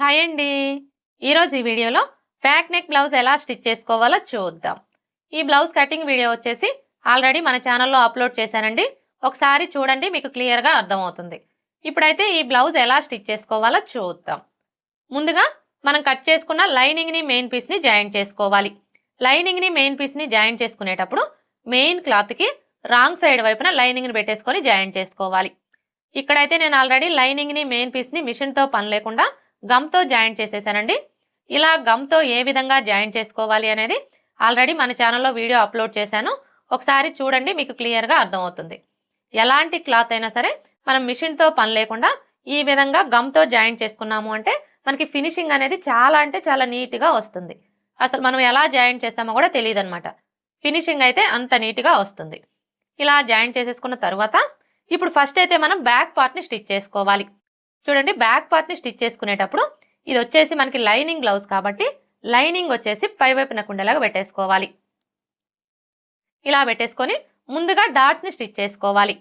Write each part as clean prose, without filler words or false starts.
Hi అండి. ఈరోజు ఈ వీడియోలో బ్యాక్ నెక్ బ్లౌజ్ ఎలా స్టిచ్ చేసుకోవాలో చూద్దాం. ఈ బ్లౌజ్ కటింగ్ వీడియో వచ్చేసి ఆల్రెడీ మన ఛానల్లో అప్లోడ్ చేశానండి. ఒకసారి చూడండి, మీకు క్లియర్గా అర్థమవుతుంది. ఇప్పుడైతే ఈ బ్లౌజ్ ఎలా స్టిచ్ చేసుకోవాలో చూద్దాం. ముందుగా మనం కట్ చేసుకున్న లైనింగ్ని మెయిన్ పీస్ని జాయింట్ చేసుకోవాలి. లైనింగ్ని మెయిన్ పీస్ని జాయింట్ చేసుకునేటప్పుడు మెయిన్ క్లాత్కి రాంగ్ సైడ్ వైపున లైనింగ్ని పెట్టేసుకొని జాయింట్ చేసుకోవాలి. ఇక్కడైతే నేను ఆల్రెడీ లైనింగ్ని మెయిన్ పీస్ని మిషన్తో పని లేకుండా గమ్తో జాయింట్ చేసేసానండి. ఇలా గమ్తో ఏ విధంగా జాయింట్ చేసుకోవాలి అనేది ఆల్రెడీ మన ఛానల్లో వీడియో అప్లోడ్ చేశాను. ఒకసారి చూడండి, మీకు క్లియర్గా అర్థమవుతుంది. ఎలాంటి క్లాత్ అయినా సరే మనం మిషన్తో పని లేకుండా ఈ విధంగా గమ్తో జాయింట్ చేసుకున్నాము అంటే మనకి ఫినిషింగ్ అనేది చాలా అంటే చాలా నీట్గా వస్తుంది. అసలు మనం ఎలా జాయింట్ చేస్తామో కూడా తెలియదు అనమాట. ఫినిషింగ్ అయితే అంత నీట్గా వస్తుంది. ఇలా జాయింట్ చేసేసుకున్న తర్వాత ఇప్పుడు ఫస్ట్ అయితే మనం బ్యాక్ పార్ట్ని స్టిచ్ చేసుకోవాలి. చూడండి, బ్యాక్ పార్ట్ని స్టిచ్ చేసుకునేటప్పుడు ఇది వచ్చేసి మనకి లైనింగ్ బ్లౌజ్ కాబట్టి లైనింగ్ వచ్చేసి పై వైపున కుండలాగా పెట్టేసుకోవాలి. ఇలా పెట్టేసుకొని ముందుగా డాట్స్ని స్టిచ్ చేసుకోవాలి.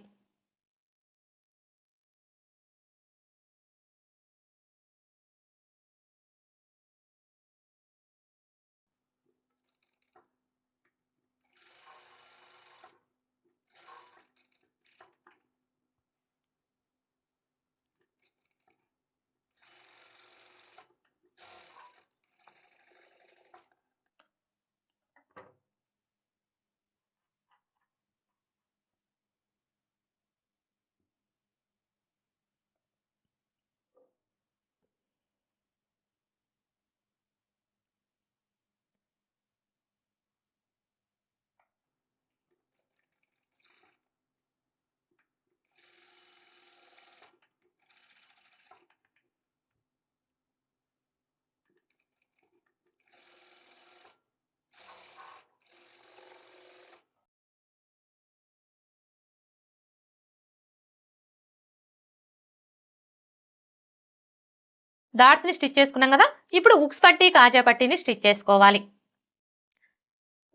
డాట్స్ని స్టిచ్ చేసుకున్నాం కదా, ఇప్పుడు ఉక్స్ పట్టీ కాజా పట్టీని స్టిచ్ చేసుకోవాలి.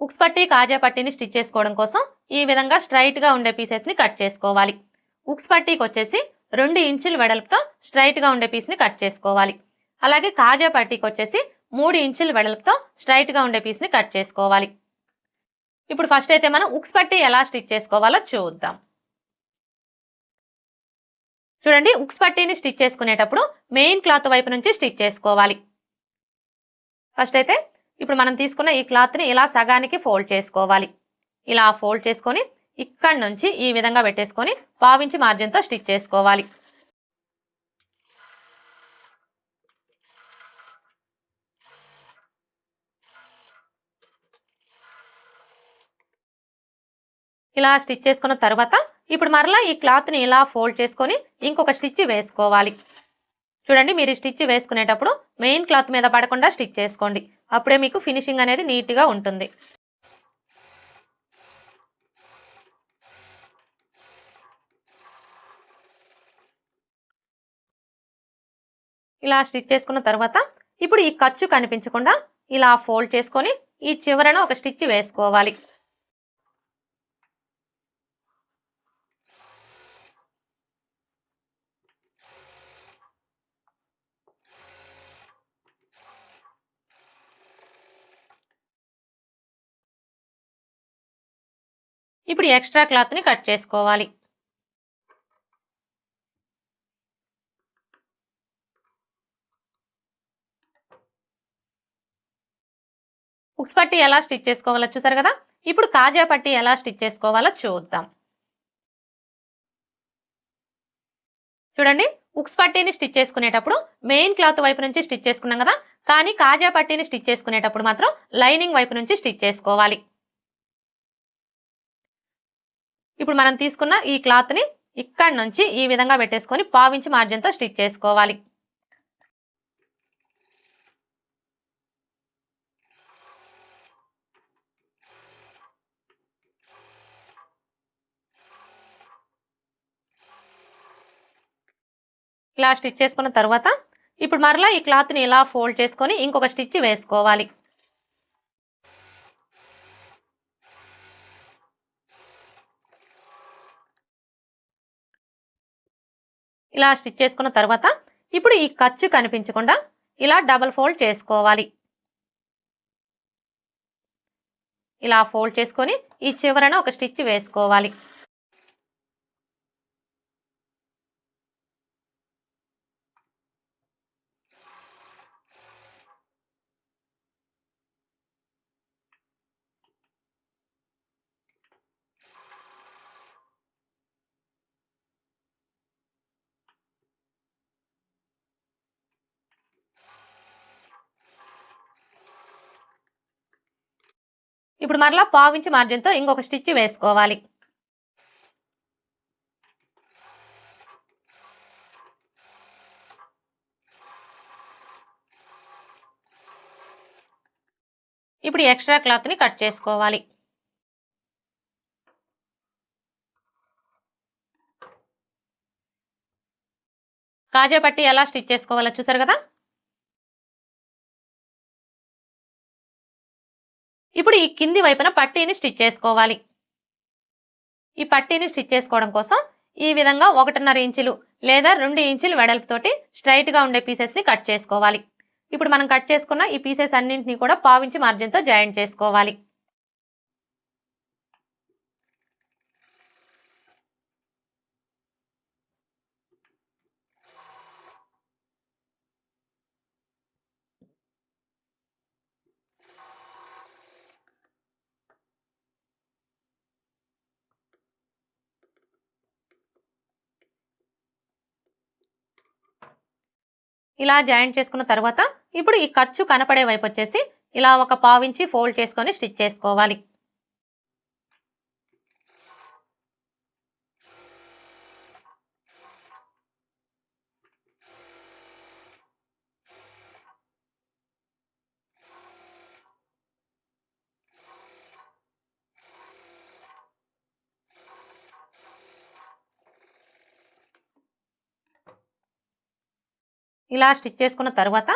ఉక్స్ పట్టీ కాజా పట్టీని స్టిచ్ చేసుకోవడం కోసం ఈ విధంగా స్ట్రైట్గా ఉండే పీసెస్ని కట్ చేసుకోవాలి. ఉక్స్ పట్టీకి వచ్చేసి 2 ఇంచుల వెడల్పుతో స్ట్రైట్గా ఉండే పీస్ని కట్ చేసుకోవాలి. అలాగే కాజా పట్టీకి వచ్చేసి 3 ఇంచుల వెడల్పుతో స్ట్రైట్గా ఉండే పీస్ని కట్ చేసుకోవాలి. ఇప్పుడు ఫస్ట్ అయితే మనం ఉక్స్ పట్టీ ఎలా స్టిచ్ చేసుకోవాలో చూద్దాం. చూడండి, ఉక్స్ పట్టీని స్టిచ్ చేసుకునేటప్పుడు మెయిన్ క్లాత్ వైపు నుంచి స్టిచ్ చేసుకోవాలి. ఫస్ట్ అయితే ఇప్పుడు మనం తీసుకున్న ఈ క్లాత్ని ఇలా సగానికి ఫోల్డ్ చేసుకోవాలి. ఇలా ఫోల్డ్ చేసుకొని ఇక్కడ నుంచి ఈ విధంగా పెట్టేసుకొని 1/2 ఇంచ్ మార్జిన్తో స్టిచ్ చేసుకోవాలి. ఇలా స్టిచ్ చేసుకున్న తర్వాత ఇప్పుడు మరలా ఈ క్లాత్ని ఇలా ఫోల్డ్ చేసుకొని ఇంకొక స్టిచ్ వేసుకోవాలి. చూడండి, మీరు స్టిచ్ వేసుకునేటప్పుడు మెయిన్ క్లాత్ మీద పడకుండా స్టిచ్ చేసుకోండి. అప్పుడే మీకు ఫినిషింగ్ అనేది నీట్గా ఉంటుంది. ఇలా స్టిచ్ చేసుకున్న తర్వాత ఇప్పుడు ఈ ఖర్చు కనిపించకుండా ఇలా ఫోల్డ్ చేసుకొని ఈ చివరన ఒక స్టిచ్ వేసుకోవాలి. ఇప్పుడు ఎక్స్ట్రా క్లాత్ని కట్ చేసుకోవాలి. ఉక్స్ పట్టీ ఎలా స్టిచ్ చేసుకోవాలో చూసారు కదా, ఇప్పుడు కాజా పట్టీ ఎలా స్టిచ్ చేసుకోవాలో చూద్దాం. చూడండి, ఉక్స్ పట్టీని స్టిచ్ చేసుకునేటప్పుడు మెయిన్ క్లాత్ వైపు నుంచి స్టిచ్ చేసుకున్నాం కదా, కానీ కాజా పట్టీని స్టిచ్ చేసుకునేటప్పుడు మాత్రం లైనింగ్ వైపు నుంచి స్టిచ్ చేసుకోవాలి. ఇప్పుడు మనం తీసుకున్న ఈ క్లాత్ని ఇక్కడ నుంచి ఈ విధంగా పెట్టేసుకొని 1/2 ఇంచ్ మార్జిన్తో స్టిచ్ చేసుకోవాలి. ఇలా స్టిచ్ చేసుకున్న తర్వాత ఇప్పుడు మరలా ఈ క్లాత్ని ఇలా ఫోల్డ్ చేసుకొని ఇంకొక స్టిచ్ వేసుకోవాలి. ఇలా స్టిచ్ చేసుకున్న తర్వాత ఇప్పుడు ఈ ఖర్చు కనిపించకుండా ఇలా డబుల్ ఫోల్డ్ చేసుకోవాలి. ఇలా ఫోల్డ్ చేసుకొని ఈ చివరన ఒక స్టిచ్ వేసుకోవాలి. ఇప్పుడు మరలా పావించి మార్జిన్తో ఇంకొక స్టిచ్ వేసుకోవాలి. ఇప్పుడు ఎక్స్ట్రా క్లాత్ని కట్ చేసుకోవాలి. కాజా పట్టి ఎలా స్టిచ్ చేసుకోవాలో చూసారు కదా. ఇప్పుడు ఈ కింది వైపున పట్టీని స్టిచ్ చేసుకోవాలి. ఈ పట్టీని స్టిచ్ చేసుకోవడం కోసం ఈ విధంగా 1.5 ఇంచులు లేదా 2 ఇంచులు వెడల్పుతోటి స్ట్రైట్గా ఉండే పీసెస్ని కట్ చేసుకోవాలి. ఇప్పుడు మనం కట్ చేసుకున్న ఈ పీసెస్ అన్నింటినీ కూడా పావించి మార్జిన్తో జాయింట్ చేసుకోవాలి. ఇలా జాయింట్ చేసుకున్న తర్వాత ఇప్పుడు ఈ ఖర్చు కనపడే వైపు వచ్చేసి ఇలా ఒక పావించి ఫోల్డ్ చేసుకొని స్టిచ్ చేసుకోవాలి. ఇలా స్టిచ్ చేసుకున్న తర్వాత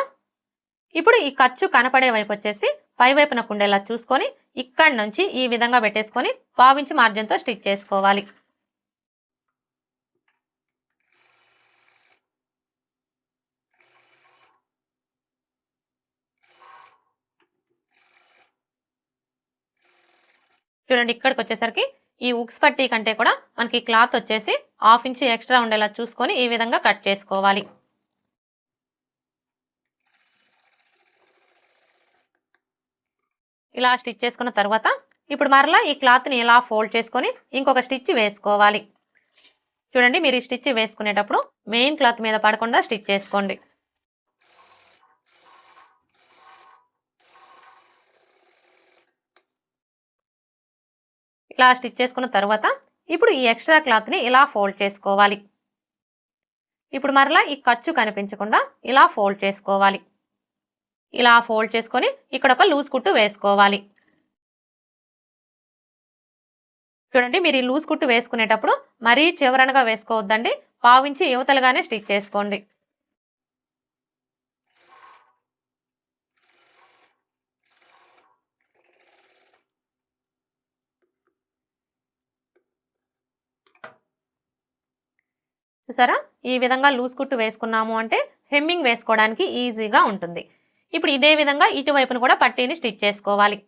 ఇప్పుడు ఈ ఖర్చు కనపడే వైపు వచ్చేసి పై వైపున కుండేలా చూసుకొని ఇక్కడి నుంచి ఈ విధంగా పెట్టేసుకొని పావించి మార్జిన్తో స్టిచ్ చేసుకోవాలి. చూడండి, ఇక్కడికి వచ్చేసరికి ఈ ఉక్స్ పట్టీ కంటే కూడా మనకి క్లాత్ వచ్చేసి 1/2 ఇంచ్ ఎక్స్ట్రా ఉండేలా చూసుకొని ఈ విధంగా కట్ చేసుకోవాలి. ఇలా స్టిచ్ చేసుకున్న తర్వాత ఇప్పుడు మరలా ఈ క్లాత్ని ఇలా ఫోల్డ్ చేసుకొని ఇంకొక స్టిచ్ వేసుకోవాలి. చూడండి, మీరు ఈ స్టిచ్ వేసుకునేటప్పుడు మెయిన్ క్లాత్ మీద పడకుండా స్టిచ్ చేసుకోండి. ఇలా స్టిచ్ చేసుకున్న తర్వాత ఇప్పుడు ఈ ఎక్స్ట్రా క్లాత్ని ఇలా ఫోల్డ్ చేసుకోవాలి. ఇప్పుడు మరలా ఈ ఖర్చు కనిపించకుండా ఇలా ఫోల్డ్ చేసుకోవాలి. ఇలా ఫోల్డ్ చేసుకొని ఇక్కడ ఒక లూజ్ కుట్టు వేసుకోవాలి. చూడండి, మీరు ఈ లూజ్ కుట్టు వేసుకునేటప్పుడు మరీ చివరనగా వేసుకోవద్దండి, పావించి యువతలుగానే స్టిచ్ చేసుకోండి. చూసారా, ఈ విధంగా లూజ్ కుట్టు వేసుకున్నాము అంటే హెమ్మింగ్ వేసుకోవడానికి ఈజీగా ఉంటుంది. ఇప్పుడు ఇదే విధంగా ఇటువైపును కూడా పట్టీని స్టిచ్ చేసుకోవాలి.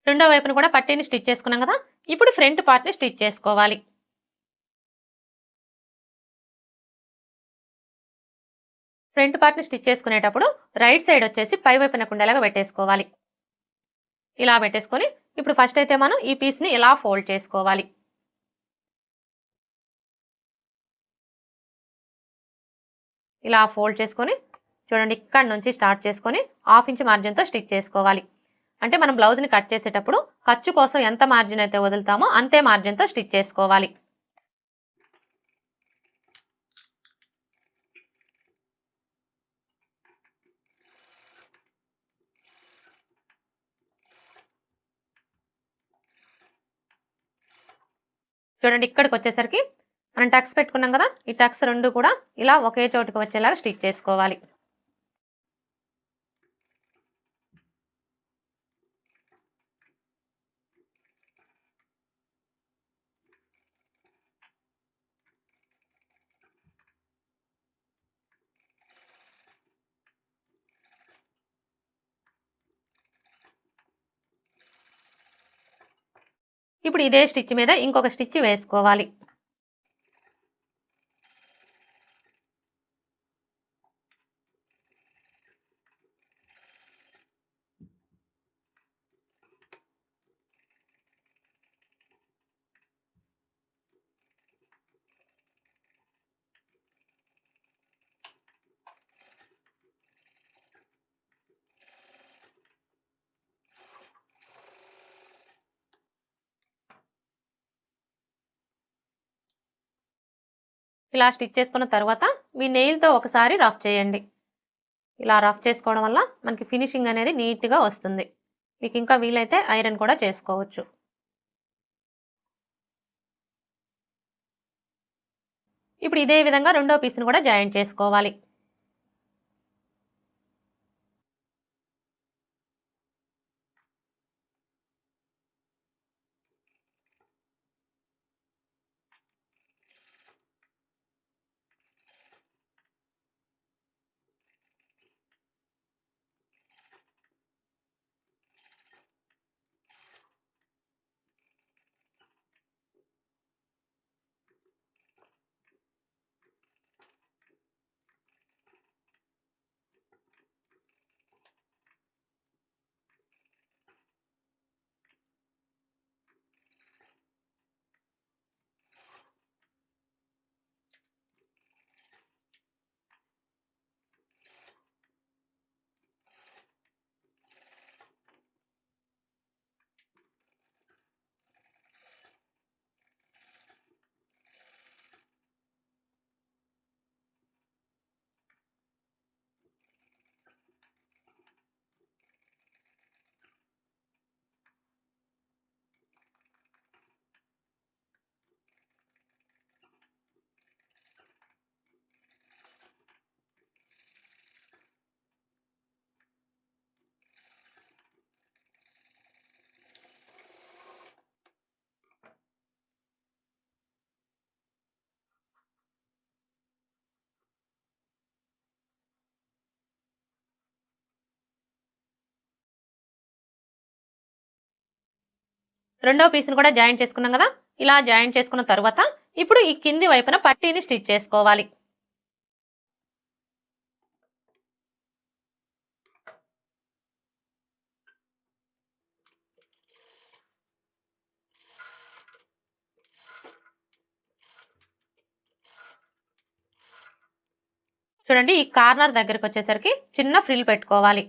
రెండో వైపును కూడా పట్టీని స్టిచ్ చేసుకున్నాం కదా. ఇప్పుడు ఫ్రంట్ పార్ట్ని స్టిచ్ చేసుకోవాలి. ఫ్రంట్ పార్ట్ని స్టిచ్ చేసుకునేటప్పుడు రైట్ సైడ్ వచ్చేసి పై వైపున కుండలాగా పెట్టేసుకోవాలి. ఇలా పెట్టేసుకొని ఇప్పుడు ఫస్ట్ అయితే మనం ఈ పీస్ని ఇలా ఫోల్డ్ చేసుకోవాలి. ఇలా ఫోల్డ్ చేసుకొని చూడండి, ఇక్కడ నుంచి స్టార్ట్ చేసుకొని 1/2 ఇంచ్ మార్జిన్తో స్టిచ్ చేసుకోవాలి. అంటే మనం బ్లౌజ్ని కట్ చేసేటప్పుడు ఖర్చు కోసం ఎంత మార్జిన్ అయితే వదులుతామో అంతే మార్జిన్తో స్టిచ్ చేసుకోవాలి. చూడండి, ఇక్కడికి వచ్చేసరికి మనం టక్స్ పెట్టుకున్నాం కదా, ఈ టక్స్ రెండు కూడా ఇలా ఒకే చోటుకి వచ్చేలాగా స్టిచ్ చేసుకోవాలి. ఇప్పుడు ఇదే స్టిచ్ మీద ఇంకొక స్టిచ్ వేసుకోవాలి. ఇలా స్టిచ్ చేసుకున్న తర్వాత మీ నెయిల్తో ఒకసారి రఫ్ చేయండి. ఇలా రఫ్ చేసుకోవడం వల్ల మనకి ఫినిషింగ్ అనేది నీట్గా వస్తుంది. మీకు ఇంకా వీలైతే ఐరన్ కూడా చేసుకోవచ్చు. ఇప్పుడు ఇదే విధంగా రెండో పీస్ని కూడా జాయింట్ చేసుకోవాలి. రెండో పీస్ని కూడా జాయింట్ చేసుకున్నాం కదా, ఇలా జాయింట్ చేసుకున్న తర్వాత ఇప్పుడు ఈ కింది వైపున పట్టీని స్టిచ్ చేసుకోవాలి. చూడండి, ఈ కార్నర్ దగ్గరికి వచ్చేసరికి చిన్న ఫ్రిల్ పెట్టుకోవాలి.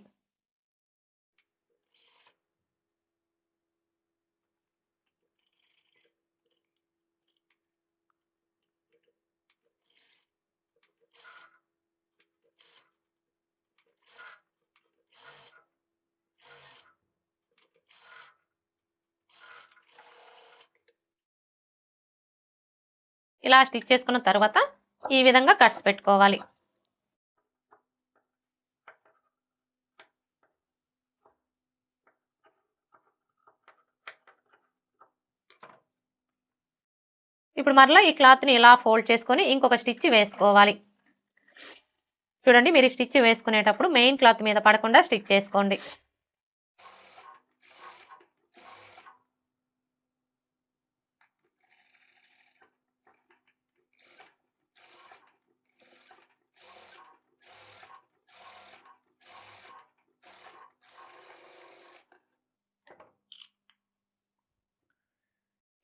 ఇలా స్టిచ్ చేసుకున్న తర్వాత ఈ విధంగా కట్స్ పెట్టుకోవాలి. ఇప్పుడు మరలా ఈ క్లాత్ని ఇలా ఫోల్డ్ చేసుకొని ఇంకొక స్టిచ్ వేసుకోవాలి. చూడండి, మీరు స్టిచ్ వేసుకునేటప్పుడు మెయిన్ క్లాత్ మీద పడకుండా స్టిచ్ చేసుకోండి.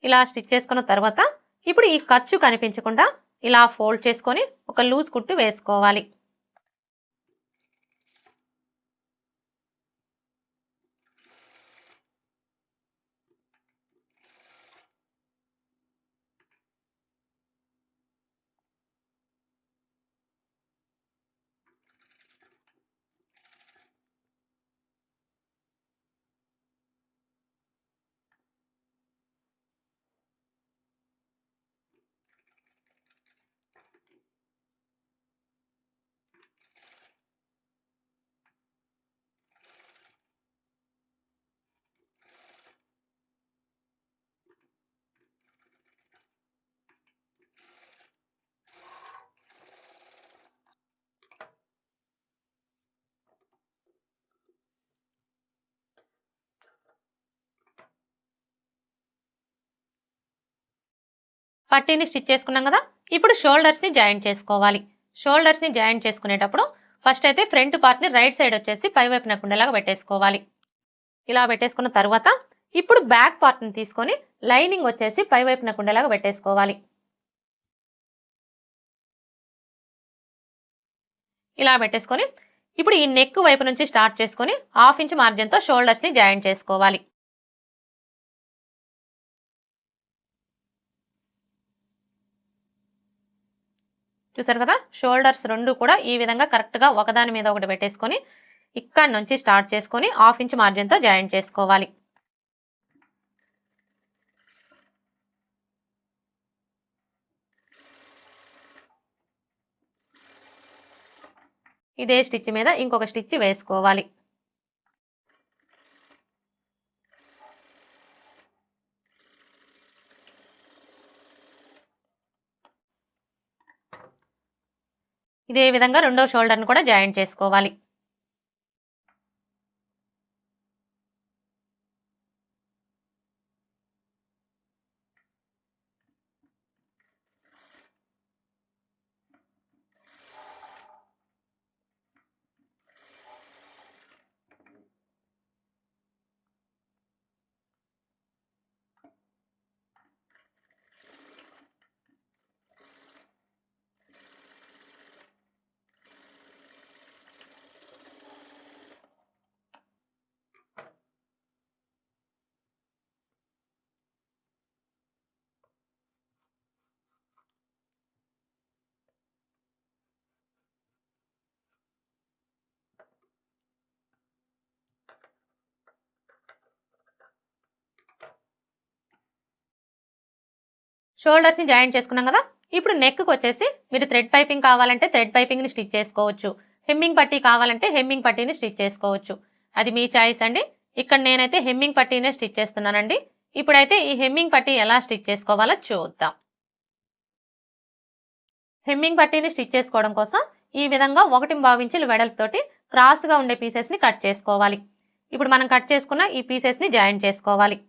ఇలా స్టిచ్ చేసుకున్న తర్వాత ఇప్పుడు ఈ ఖర్చు కనిపించకుండా ఇలా ఫోల్డ్ చేసుకొని ఒక లూజ్ కుట్టు వేసుకోవాలి. పట్టీని స్టిచ్ చేసుకున్నాం కదా, ఇప్పుడు షోల్డర్స్ని జాయింట్ చేసుకోవాలి. షోల్డర్స్ని జాయింట్ చేసుకునేటప్పుడు ఫస్ట్ అయితే ఫ్రంట్ పార్ట్ని రైట్ సైడ్ వచ్చేసి పై వైపున ఉండేలాగా పెట్టేసుకోవాలి. ఇలా పెట్టేసుకున్న తర్వాత ఇప్పుడు బ్యాక్ పార్ట్ని తీసుకొని లైనింగ్ వచ్చేసి పై వైపున ఉండేలాగా పెట్టేసుకోవాలి. ఇలా పెట్టేసుకొని ఇప్పుడు ఈ నెక్ వైపు నుంచి స్టార్ట్ చేసుకొని 1/2 ఇంచ్ మార్జిన్తో షోల్డర్స్ని జాయింట్ చేసుకోవాలి. చూసారు కదా, షోల్డర్స్ రెండు కూడా ఈ విధంగా కరెక్ట్గా ఒకదాని మీద ఒకటి పెట్టేసుకొని ఇక్కడ నుంచి స్టార్ట్ చేసుకొని 1/2 ఇంచ్ మార్జిన్తో జాయింట్ చేసుకోవాలి. ఇదే స్టిచ్ మీద ఇంకొక స్టిచ్ వేసుకోవాలి. ఇదే విధంగా రెండో షోల్డర్ని కూడా జాయింట్ చేసుకోవాలి. షోల్డర్స్ని జాయింట్ చేసుకున్నాం కదా, ఇప్పుడు నెక్కి వచ్చేసి మీరు థ్రెడ్ పైపింగ్ కావాలంటే థ్రెడ్ పైపింగ్ని స్టిచ్ చేసుకోవచ్చు, హెమ్మింగ్ పట్టీ కావాలంటే హెమ్మింగ్ పట్టీని స్టిచ్ చేసుకోవచ్చు. అది మీ చాయిస్ అండి. ఇక్కడ నేనైతే హెమ్మింగ్ పట్టీనే స్టిచ్ చేస్తున్నానండి. ఇప్పుడైతే ఈ హెమ్మింగ్ పట్టీ ఎలా స్టిచ్ చేసుకోవాలో చూద్దాం. హెమ్మింగ్ పట్టీని స్టిచ్ చేసుకోవడం కోసం ఈ విధంగా 1.25 ఇంచుల వెడల్పుతోటి క్రాస్గా ఉండే పీసెస్ని కట్ చేసుకోవాలి. ఇప్పుడు మనం కట్ చేసుకున్న ఈ పీసెస్ని జాయింట్ చేసుకోవాలి.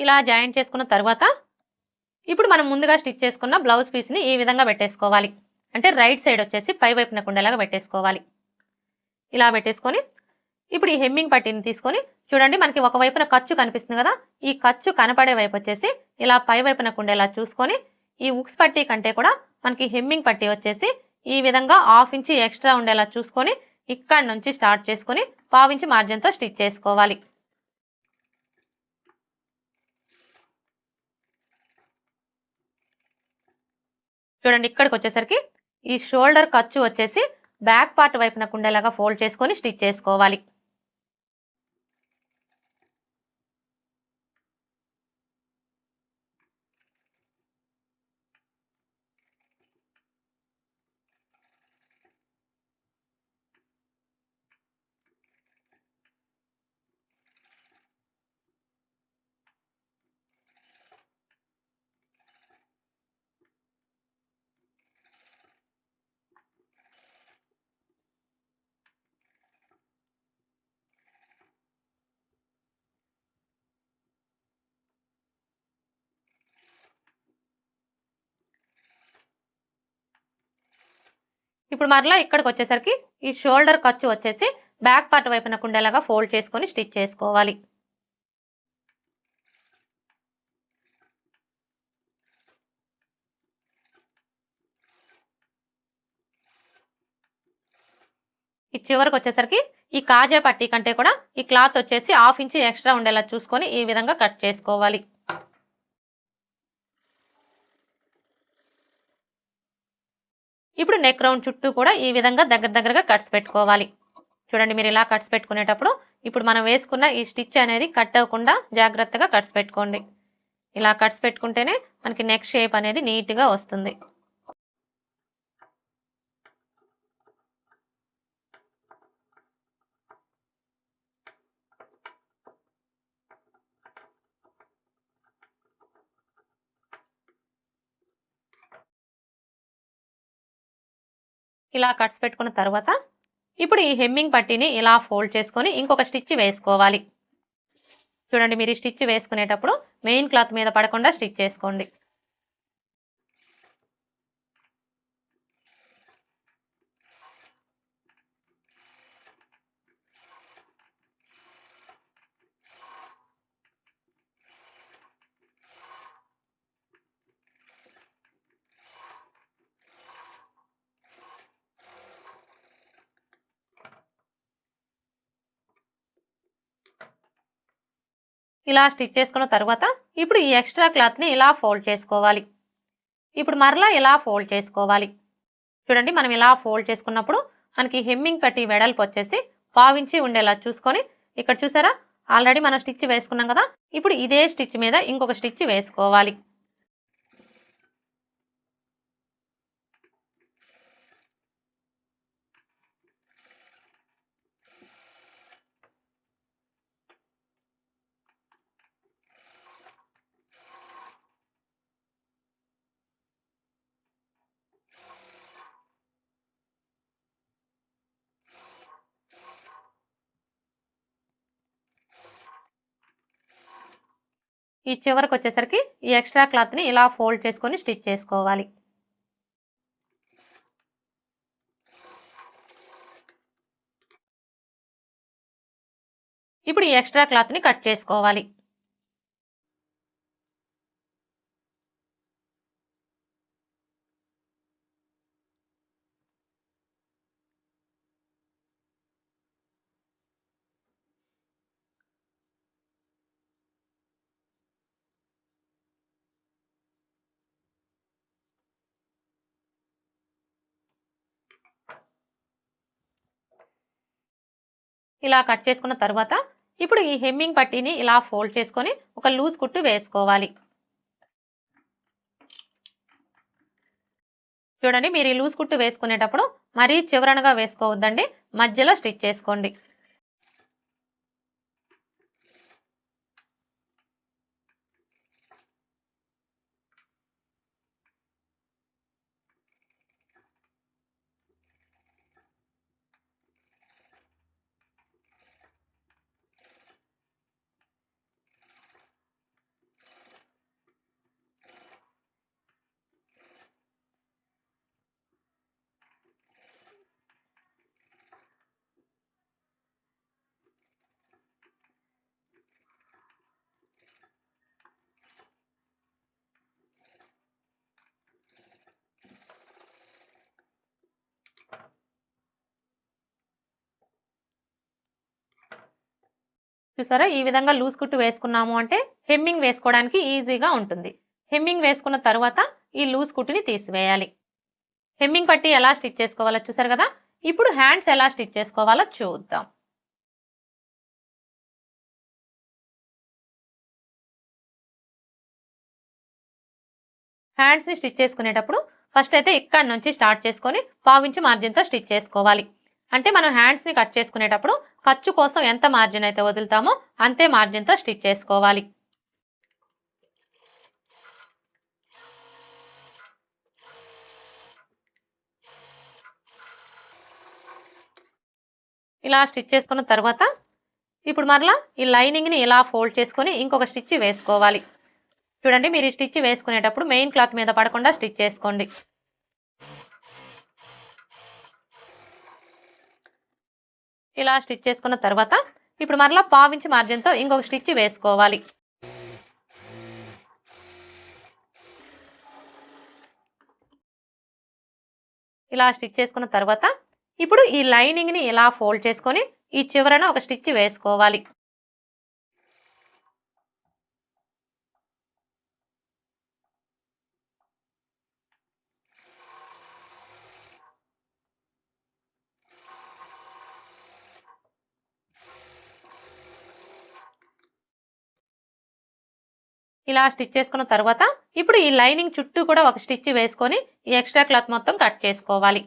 ఇలా జాయింట్ చేసుకున్న తర్వాత ఇప్పుడు మనం ముందుగా స్టిచ్ చేసుకున్న బ్లౌజ్ పీస్ని ఈ విధంగా పెట్టేసుకోవాలి. అంటే రైట్ సైడ్ వచ్చేసి పై వైపున ఉండేలాగా పెట్టేసుకోవాలి. ఇలా పెట్టేసుకొని ఇప్పుడు ఈ హెమ్మింగ్ పట్టీని తీసుకొని చూడండి, మనకి ఒకవైపున ఖర్చు కనిపిస్తుంది కదా, ఈ ఖర్చు కనపడే వైపు వచ్చేసి ఇలా పై వైపున ఉండేలా చూసుకొని ఈ ఉక్స్ పట్టీ కంటే కూడా మనకి హెమ్మింగ్ పట్టీ వచ్చేసి ఈ విధంగా 1/2 ఇంచ్ ఎక్స్ట్రా ఉండేలా చూసుకొని ఇక్కడ నుంచి స్టార్ట్ చేసుకొని 1/4 ఇంచ్ మార్జిన్తో స్టిచ్ చేసుకోవాలి. చూడండి, ఇక్కడికి వచ్చేసరికి ఈ షోల్డర్ ఖర్చు వచ్చేసి బ్యాక్ పార్ట్ వైపున ఉండేలాగా ఫోల్డ్ చేసుకొని స్టిచ్ చేసుకోవాలి. ఇప్పుడు మరలా ఇక్కడికి వచ్చేసరికి ఈ షోల్డర్ ఖర్చు వచ్చేసి బ్యాక్ పార్ట్ వైపున కుండేలాగా ఫోల్డ్ చేసుకొని స్టిచ్ చేసుకోవాలి. ఈ చివరికి వచ్చేసరికి ఈ కాజా పట్టీ కంటే కూడా ఈ క్లాత్ వచ్చేసి 1/2 ఇంచ్ ఎక్స్ట్రా ఉండేలా చూసుకొని ఈ విధంగా కట్ చేసుకోవాలి. ఇప్పుడు నెక్ రౌండ్ చుట్టూ కూడా ఈ విధంగా దగ్గరగా కట్స్ పెట్టుకోవాలి. చూడండి, మీరు ఇలా కట్స్ పెట్టుకునేటప్పుడు ఇప్పుడు మనం వేసుకున్న ఈ స్టిచ్ అనేది కట్ అవ్వకుండా జాగ్రత్తగా కట్స్ పెట్టుకోండి. ఇలా కట్స్ పెట్టుకుంటేనే మనకి నెక్ షేప్ అనేది నీట్గా వస్తుంది. ఇలా కట్స్ పెట్టుకున్న తర్వాత ఇప్పుడు ఈ హెమ్మింగ్ పట్టీని ఇలా ఫోల్డ్ చేసుకొని ఇంకొక స్టిచ్ వేసుకోవాలి. చూడండి, మీరు ఈ స్టిచ్ వేసుకునేటప్పుడు మెయిన్ క్లాత్ మీద పడకుండా స్టిచ్ చేసుకోండి. ఇలా స్టిచ్ చేసుకున్న తర్వాత ఇప్పుడు ఈ ఎక్స్ట్రా క్లాత్ని ఇలా ఫోల్డ్ చేసుకోవాలి. ఇప్పుడు మరలా ఇలా ఫోల్డ్ చేసుకోవాలి. చూడండి, మనం ఇలా ఫోల్డ్ చేసుకున్నప్పుడు మనకి హెమ్మింగ్ పట్టీ వెడల్పు వచ్చేసి 1/2 ఇంచ్ ఉండేలా చూసుకొని ఇక్కడ చూసారా, ఆల్రెడీ మనం స్టిచ్ వేసుకున్నాం కదా, ఇప్పుడు ఇదే స్టిచ్ మీద ఇంకొక స్టిచ్ వేసుకోవాలి. ఈ చివరికి వచ్చేసరికి ఈ ఎక్స్ట్రా క్లాత్ని ఇలా ఫోల్డ్ చేసుకొని స్టిచ్ చేసుకోవాలి. ఇప్పుడు ఈ ఎక్స్ట్రా క్లాత్ని కట్ చేసుకోవాలి. ఇలా కట్ చేసుకున్న తర్వాత ఇప్పుడు ఈ హెమ్మింగ్ పట్టీని ఇలా ఫోల్డ్ చేసుకొని ఒక లూజ్ కుట్టు వేసుకోవాలి. చూడండి, మీరు ఈ లూజ్ కుట్టు వేసుకునేటప్పుడు మరీ చివరనగా వేసుకోవద్దండి, మధ్యలో స్టిచ్ చేసుకోండి. చూసారా, ఈ విధంగా లూజ్ కుట్టు వేసుకున్నాము అంటే హెమ్మింగ్ వేసుకోవడానికి ఈజీగా ఉంటుంది. హెమ్మింగ్ వేసుకున్న తర్వాత ఈ లూజ్ కుట్టుని తీసివేయాలి. హెమ్మింగ్ పట్టీ ఎలా స్టిచ్ చేసుకోవాలో చూసారు కదా, ఇప్పుడు హ్యాండ్స్ ఎలా స్టిచ్ చేసుకోవాలో చూద్దాం. హ్యాండ్స్ని స్టిచ్ చేసుకునేటప్పుడు ఫస్ట్ అయితే ఇక్కడ నుంచి స్టార్ట్ చేసుకొని 1/2 ఇంచ్ మార్జిన్తో స్టిచ్ చేసుకోవాలి. అంటే మనం హ్యాండ్స్ని కట్ చేసుకునేటప్పుడు ఖర్చు కోసం ఎంత మార్జిన్ అయితే వదులుతామో అంతే మార్జిన్తో స్టిచ్ చేసుకోవాలి. ఇలా స్టిచ్ చేసుకున్న తర్వాత ఇప్పుడు మరలా ఈ లైనింగ్ని ఇలా ఫోల్డ్ చేసుకొని ఇంకొక స్టిచ్ వేసుకోవాలి. చూడండి, మీరు ఈ స్టిచ్ వేసుకునేటప్పుడు మెయిన్ క్లాత్ మీద పడకుండా స్టిచ్ చేసుకోండి. ఇలా స్టిచ్ చేసుకున్న తర్వాత ఇప్పుడు మరలా పావించి మార్జిన్తో ఇంకొక స్టిచ్ వేసుకోవాలి. ఇలా స్టిచ్ చేసుకున్న తర్వాత ఇప్పుడు ఈ లైనింగ్ని ఇలా ఫోల్డ్ చేసుకొని ఈ చివరన ఒక స్టిచ్ వేసుకోవాలి. ఇలా స్టిచ్ చేసుకున్న తర్వాత ఇప్పుడు ఈ లైనింగ్ చుట్టూ కూడా ఒక స్టిచ్ వేసుకొని ఈ ఎక్స్ట్రా క్లాత్ మొత్తం కట్ చేసుకోవాలి.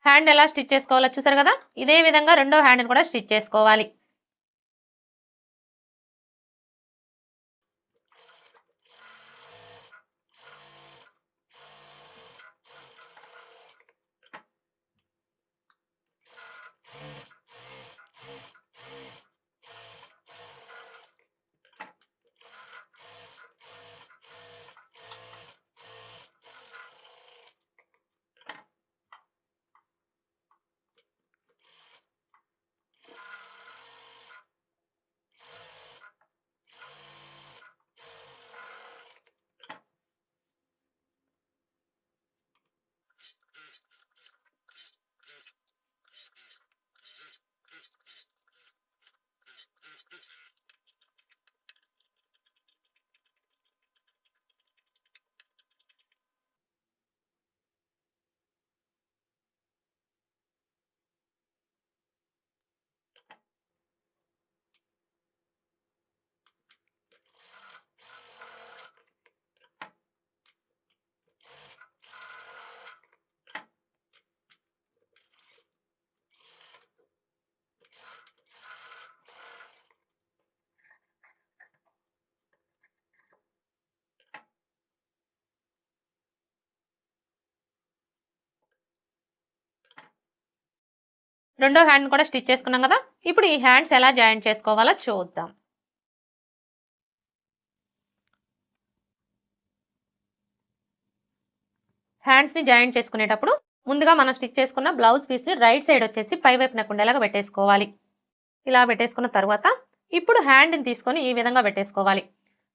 హ్యాండ్ ఎలా స్టిచ్ చేసుకోవాలో చూసారు కదా, ఇదే విధంగా రెండో హ్యాండ్ని కూడా స్టిచ్ చేసుకోవాలి. రెండో హ్యాండ్ కూడా స్టిచ్ చేసుకున్నాం కదా, ఇప్పుడు ఈ హ్యాండ్స్ ఎలా జాయింట్ చేసుకోవాలో చూద్దాం. హ్యాండ్స్ని జాయింట్ చేసుకునేటప్పుడు ముందుగా మనం స్టిచ్ చేసుకున్న బ్లౌజ్ పీస్ని రైట్ సైడ్ వచ్చేసి పై వైపున ఉండేలాగా పెట్టేసుకోవాలి. ఇలా పెట్టేసుకున్న తర్వాత ఇప్పుడు హ్యాండ్ని తీసుకొని ఈ విధంగా పెట్టేసుకోవాలి.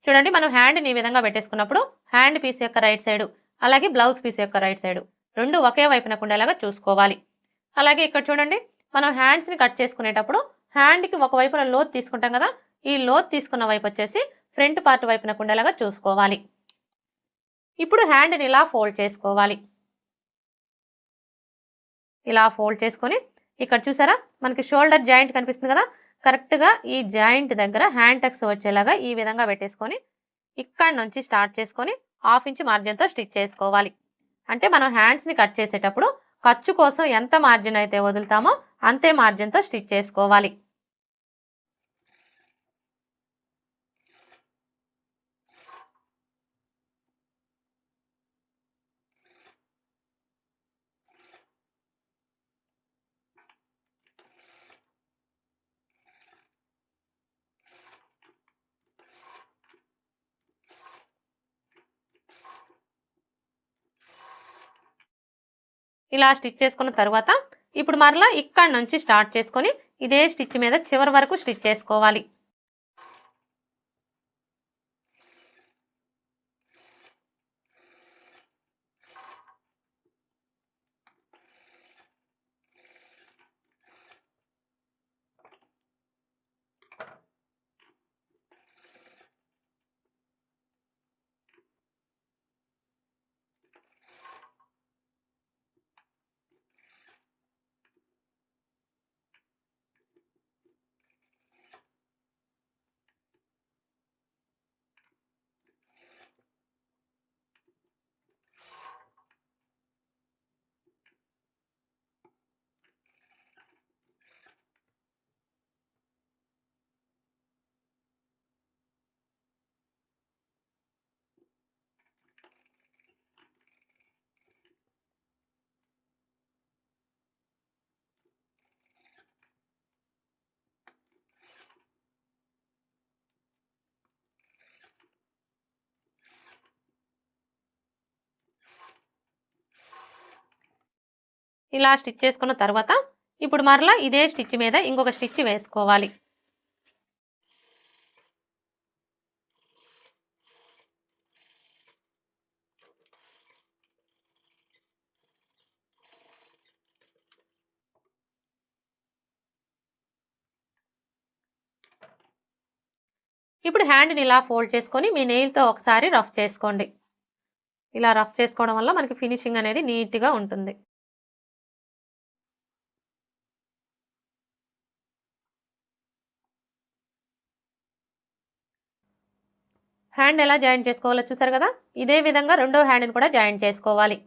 చూడండి, మనం హ్యాండ్ని ఈ విధంగా పెట్టేసుకున్నప్పుడు హ్యాండ్ పీస్ యొక్క రైట్ సైడు అలాగే బ్లౌజ్ పీస్ యొక్క రైట్ సైడు రెండు ఒకే వైపున ఉండేలాగా చూసుకోవాలి. అలాగే ఇక్కడ చూడండి, మనం హ్యాండ్స్ని కట్ చేసుకునేటప్పుడు హ్యాండ్కి ఒక వైపున లోత్ తీసుకుంటాం కదా, ఈ లోత్ తీసుకున్న వైపు వచ్చేసి ఫ్రంట్ పార్ట్ వైపున ఉండేలాగా చూసుకోవాలి. ఇప్పుడు హ్యాండ్ని ఇలా ఫోల్డ్ చేసుకోవాలి. ఇలా ఫోల్డ్ చేసుకొని ఇక్కడ చూసారా, మనకి షోల్డర్ జాయింట్ కనిపిస్తుంది కదా, కరెక్ట్గా ఈ జాయింట్ దగ్గర హ్యాండ్ టక్స్ వచ్చేలాగా ఈ విధంగా పెట్టేసుకొని ఇక్కడ నుంచి స్టార్ట్ చేసుకొని 1/2 ఇంచ్ మార్జిన్తో స్టిచ్ చేసుకోవాలి. అంటే మనం హ్యాండ్స్ని కట్ చేసేటప్పుడు ఖర్చు కోసం ఎంత మార్జిన్ అయితే వదులుతామో అంతే మార్జిన్తో స్టిచ్ చేసుకోవాలి. ఇలా స్టిచ్ చేసుకున్న తర్వాత ఇప్పుడు మరలా ఇక్కడ నుంచి స్టార్ట్ చేసుకొని ఇదే స్టిచ్ మీద చివరి వరకు స్టిచ్ చేసుకోవాలి. ఇలా స్టిచ్ చేసుకున్న తర్వాత ఇప్పుడు మరలా ఇదే స్టిచ్ మీద ఇంకొక స్టిచ్ వేసుకోవాలి. ఇప్పుడు హ్యాండ్ని ఇలా ఫోల్డ్ చేసుకొని మీ నెయిల్తో ఒకసారి రఫ్ చేసుకోండి. ఇలా రఫ్ చేసుకోవడం వల్ల మనకి ఫినిషింగ్ అనేది నీట్గా ఉంటుంది. హ్యాండ్ ఎలా జాయింట్ చేసుకోవాలో చూసారు కదా. ఇదే విధంగా రెండో హ్యాండ్ని కూడా జాయింట్ చేసుకోవాలి.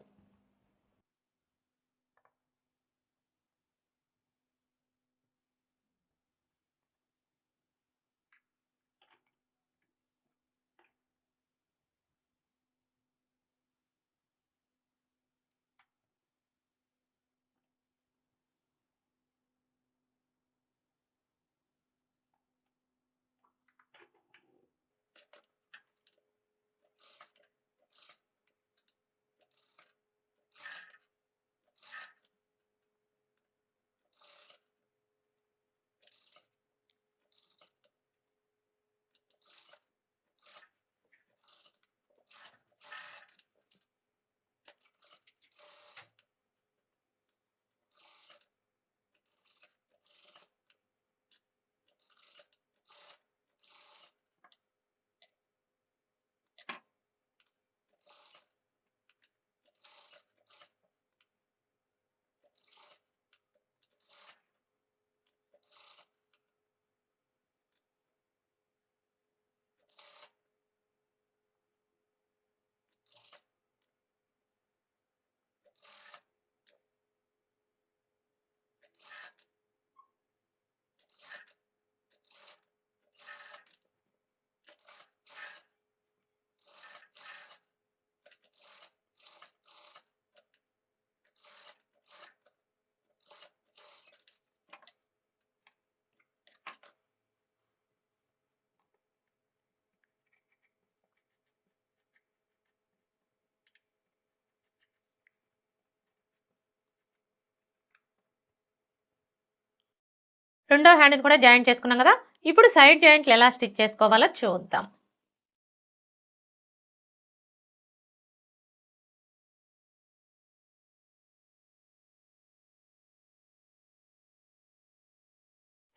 రెండో హ్యాండ్ని కూడా జాయింట్ చేసుకున్నాం కదా. ఇప్పుడు సైడ్ జాయింట్లు ఎలా స్టిచ్ చేసుకోవాలో చూద్దాం.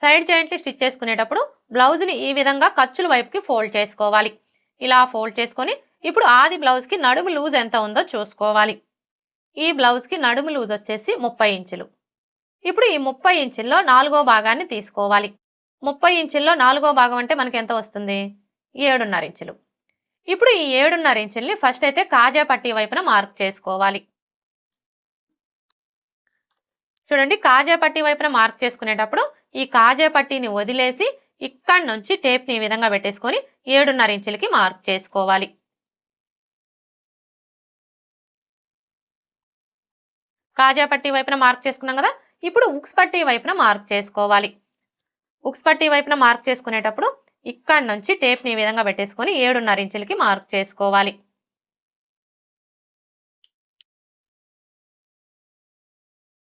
సైడ్ జాయింట్లు స్టిచ్ చేసుకునేటప్పుడు బ్లౌజ్ని ఈ విధంగా ఖర్చుల వైపుకి ఫోల్డ్ చేసుకోవాలి. ఇలా ఫోల్డ్ చేసుకొని ఇప్పుడు ఆది బ్లౌజ్కి నడుము లూజ్ ఎంత ఉందో చూసుకోవాలి. ఈ బ్లౌజ్కి నడుము లూజ్ వచ్చేసి 30 ఇంచులు. ఇప్పుడు ఈ 30 ఇంచుల్లో 4వ భాగాన్ని తీసుకోవాలి. 30 ఇంచుల్లో 4వ భాగం అంటే మనకి ఎంత వస్తుంది? 7.5 ఇంచులు. ఇప్పుడు ఈ 7.5 ఇంచుల్ని ఫస్ట్ అయితే కాజా పట్టీ వైపున మార్క్ చేసుకోవాలి. చూడండి, కాజా పట్టీ వైపున మార్క్ చేసుకునేటప్పుడు ఈ కాజా పట్టీని వదిలేసి ఇక్కడి నుంచి టేప్ని ఈ విధంగా పెట్టేసుకొని 7.5 ఇంచులకి మార్క్ చేసుకోవాలి. కాజా పట్టీ వైపున మార్క్ చేసుకున్నాం కదా. ఇప్పుడు ఉక్స్ పట్టీ వైపున మార్క్ చేసుకోవాలి. ఉక్స్ పట్టీ వైపున మార్క్ చేసుకునేటప్పుడు ఇక్కడి నుంచి టేప్ని ఈ విధంగా పెట్టేసుకొని 7.5 ఇంచులకి మార్క్ చేసుకోవాలి.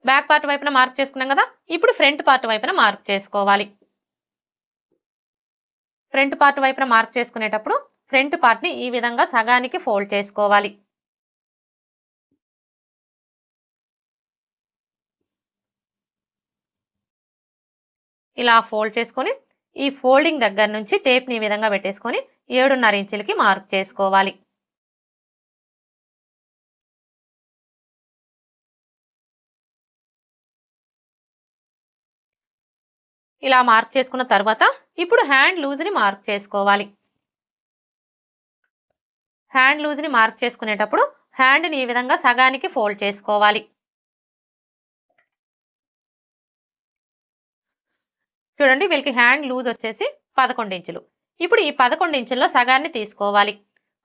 బ్యాక్ పార్ట్ వైపున మార్క్ చేసుకున్నాం కదా. ఇప్పుడు ఫ్రంట్ పార్ట్ వైపున మార్క్ చేసుకోవాలి. ఫ్రంట్ పార్ట్ వైపున మార్క్ చేసుకునేటప్పుడు ఫ్రంట్ పార్ట్ని ఈ విధంగా సగానికి ఫోల్డ్ చేసుకోవాలి. ఇలా ఫోల్డ్ చేసుకొని ఈ ఫోల్డింగ్ దగ్గర నుంచి టేప్ని ఈ విధంగా పెట్టేసుకొని 7.5 ఇంచులకి మార్క్ చేసుకోవాలి. ఇలా మార్క్ చేసుకున్న తర్వాత ఇప్పుడు హ్యాండ్ లూజ్ని మార్క్ చేసుకోవాలి. హ్యాండ్ లూజ్ని మార్క్ చేసుకునేటప్పుడు హ్యాండ్ని ఈ విధంగా సగానికి ఫోల్డ్ చేసుకోవాలి. చూడండి, వీళ్ళకి హ్యాండ్ లూజ్ వచ్చేసి 11 ఇంచులు. ఇప్పుడు ఈ 11 ఇంచుల్లో సగాన్ని తీసుకోవాలి.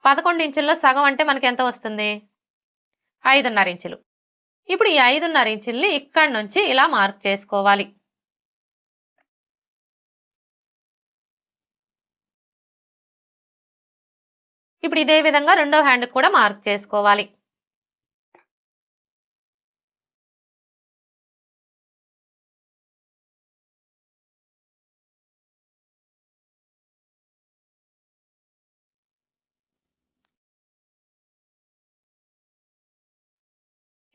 11 ఇంచుల్లో సగం అంటే మనకి ఎంత వస్తుంది? 5.5 ఇంచులు. ఇప్పుడు ఈ 5.5 ఇంచుల్ని ఇక్కడి నుంచి ఇలా మార్క్ చేసుకోవాలి. ఇప్పుడు ఇదే విధంగా రెండో హ్యాండ్ కూడా మార్క్ చేసుకోవాలి.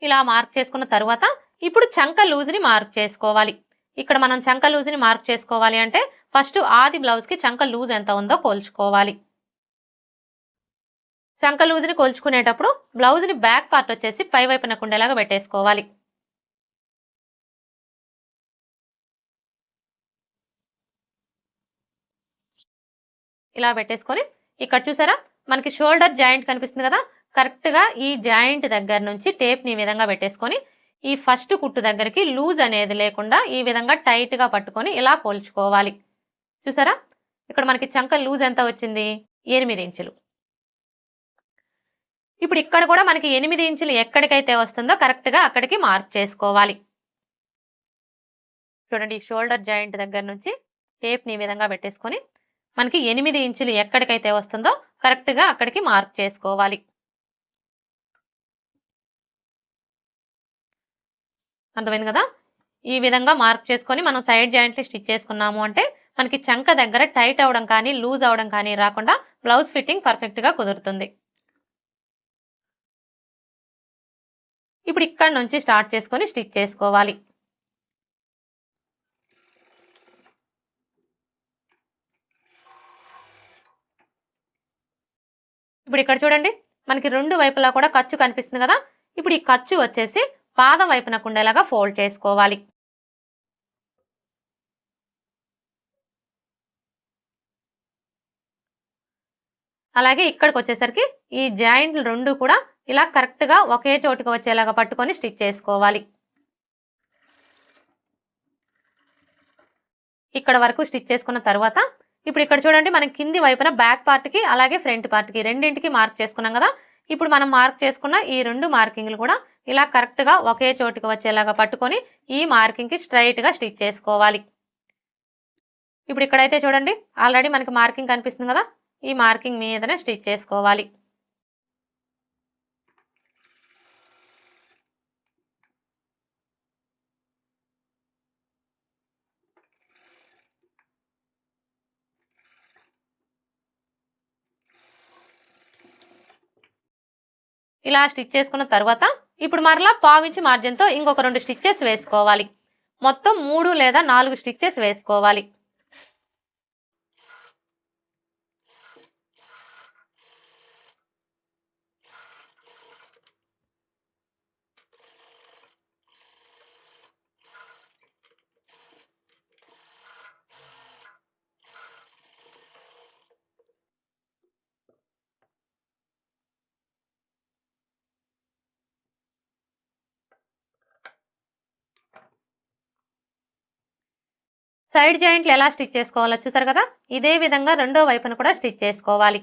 ఇలా మార్క్ చేసుకున్న తర్వాత ఇప్పుడు చంక లూజ్ని మార్క్ చేసుకోవాలి. ఇక్కడ మనం చంక లూజ్ని మార్క్ చేసుకోవాలి అంటే ఫస్ట్ ఆది బ్లౌజ్కి చంక లూజ్ ఎంత ఉందో కొలుచుకోవాలి. చంక లూజ్ని కొలుచుకునేటప్పుడు బ్లౌజ్ని బ్యాక్ పార్ట్ వచ్చేసి పై వైపున కుండేలాగా పెట్టేసుకోవాలి. ఇలా పెట్టేసుకొని ఇక్కడ చూసారా మనకి షోల్డర్ జాయింట్ కనిపిస్తుంది కదా, కరెక్ట్గా ఈ జాయింట్ దగ్గర నుంచి టేప్ని ఈ విధంగా పెట్టేసుకొని ఈ ఫస్ట్ కుట్టు దగ్గరికి లూజ్ అనేది లేకుండా ఈ విధంగా టైట్గా పట్టుకొని ఇలా కొలుచుకోవాలి. చూసారా ఇక్కడ మనకి చంక లూజ్ ఎంత వచ్చింది, 8 ఇంచులు. ఇప్పుడు ఇక్కడ కూడా మనకి 8 ఇంచులు ఎక్కడికైతే వస్తుందో కరెక్ట్గా అక్కడికి మార్క్ చేసుకోవాలి. చూడండి షోల్డర్ జాయింట్ దగ్గర నుంచి టేప్ని ఈ విధంగా పెట్టేసుకొని మనకి 8 ఇంచులు ఎక్కడికైతే వస్తుందో కరెక్ట్గా అక్కడికి మార్క్ చేసుకోవాలి. అర్థమైంది కదా, ఈ విధంగా మార్క్ చేసుకొని మనం సైడ్ జాయింట్ని స్టిచ్ చేసుకున్నాము అంటే మనకి చంక దగ్గర టైట్ అవడం కానీ లూజ్ అవడం కానీ రాకుండా బ్లౌజ్ ఫిట్టింగ్ పర్ఫెక్ట్గా కుదురుతుంది. ఇప్పుడు ఇక్కడ నుంచి స్టార్ట్ చేసుకొని స్టిచ్ చేసుకోవాలి. ఇప్పుడు ఇక్కడ చూడండి మనకి రెండు వైపులా కూడా ఖర్చు కనిపిస్తుంది కదా, ఇప్పుడు ఈ ఖర్చు వచ్చేసి పాదం వైపున కుండేలాగా ఫోల్డ్ చేసుకోవాలి. అలాగే ఇక్కడికి వచ్చేసరికి ఈ జాయింట్లు రెండు కూడా ఇలా కరెక్ట్గా ఒకే చోటుకి వచ్చేలాగా పట్టుకొని స్టిచ్ చేసుకోవాలి. ఇక్కడ వరకు స్టిచ్ చేసుకున్న తర్వాత ఇప్పుడు ఇక్కడ చూడండి మనం కింది వైపున బ్యాక్ పార్ట్కి అలాగే ఫ్రంట్ పార్ట్కి రెండింటికి మార్క్ చేసుకున్నాం కదా, ఇప్పుడు మనం మార్క్ చేసుకున్న ఈ రెండు మార్కింగ్లు కూడా ఇలా కరెక్ట్గా ఒకే చోటుకి వచ్చేలాగా పట్టుకొని ఈ మార్కింగ్కి స్ట్రైట్గా స్టిచ్ చేసుకోవాలి. ఇప్పుడు ఇక్కడైతే చూడండి ఆల్రెడీ మనకి మార్కింగ్ కనిపిస్తుంది కదా, ఈ మార్కింగ్ మీదనే స్టిచ్ చేసుకోవాలి. ఇలా స్టిచ్ చేసుకున్న తర్వాత ఇప్పుడు మరలా పావించి మార్జిన్తో ఇంకొక 2 స్టిచ్చెస్ వేసుకోవాలి. మొత్తం 3 లేదా 4 స్టిచ్చెస్ వేసుకోవాలి. సైడ్ జాయింట్లు ఎలా స్టిచ్ చేసుకోవాలో చూసారు కదా, ఇదే విధంగా రెండో వైపున కూడా స్టిచ్ చేసుకోవాలి.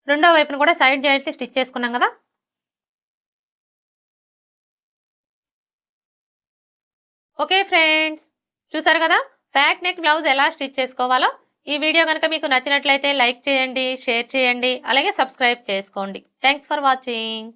రెండో వైపున కూడా సైడ్ జాయింట్ని స్టిచ్ చేసుకున్నాం కదా. ఓకే ఫ్రెండ్స్, చూసారు కదా బ్యాక్ నెక్ బ్లౌజ్ ఎలా స్టిచ్ చేసుకోవాలో. ఈ వీడియో కనుక మీకు నచ్చినట్లయితే లైక్ చేయండి, షేర్ చేయండి, అలాగే సబ్స్క్రైబ్ చేసుకోండి. Thanks for watching.